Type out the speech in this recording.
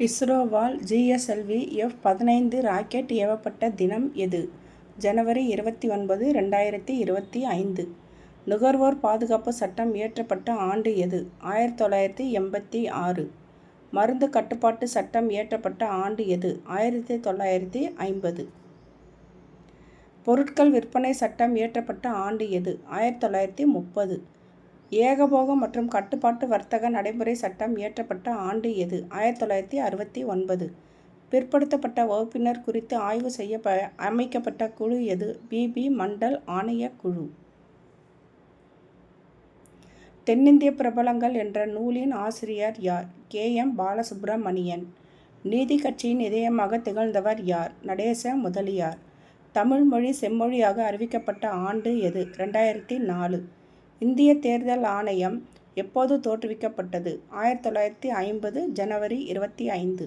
இஸ்ரோவால் GSLV F-15 rocket ஏவப்பட்ட தினம் எது? ஜனவரி 29, 2025. நுகர்வோர் பாதுகாப்பு சட்டம் இயற்றப்பட்ட ஆண்டு எது? 1986. மருந்து கட்டுப்பாட்டு சட்டம் இயற்றப்பட்ட ஆண்டு எது? 1950. பொருட்கள் விற்பனை சட்டம் இயற்றப்பட்ட ஆண்டு எது? 1930. ஏகபோக மற்றும் கட்டுப்பாட்டு வர்த்தக நடைமுறை சட்டம் இயற்றப்பட்ட ஆண்டு எது? 1969. பிற்படுத்தப்பட்ட வகுப்பினர் குறித்து ஆய்வு செய்ய அமைக்கப்பட்ட குழு எது? பி. மண்டல் ஆணையக் குழு. தென்னிந்திய பிரபலங்கள் என்ற நூலின் ஆசிரியர் யார்? K. M. பாலசுப்ரமணியன். நீதி கட்சியின் இதயமாக திகழ்ந்தவர் யார்? நடேச முதலியார். தமிழ் மொழி செம்மொழியாக அறிவிக்கப்பட்ட ஆண்டு எது? 2004. இந்திய தேர்தல் ஆணையம் எப்போது தோற்றுவிக்கப்பட்டது? 1950 ஜனவரி 25.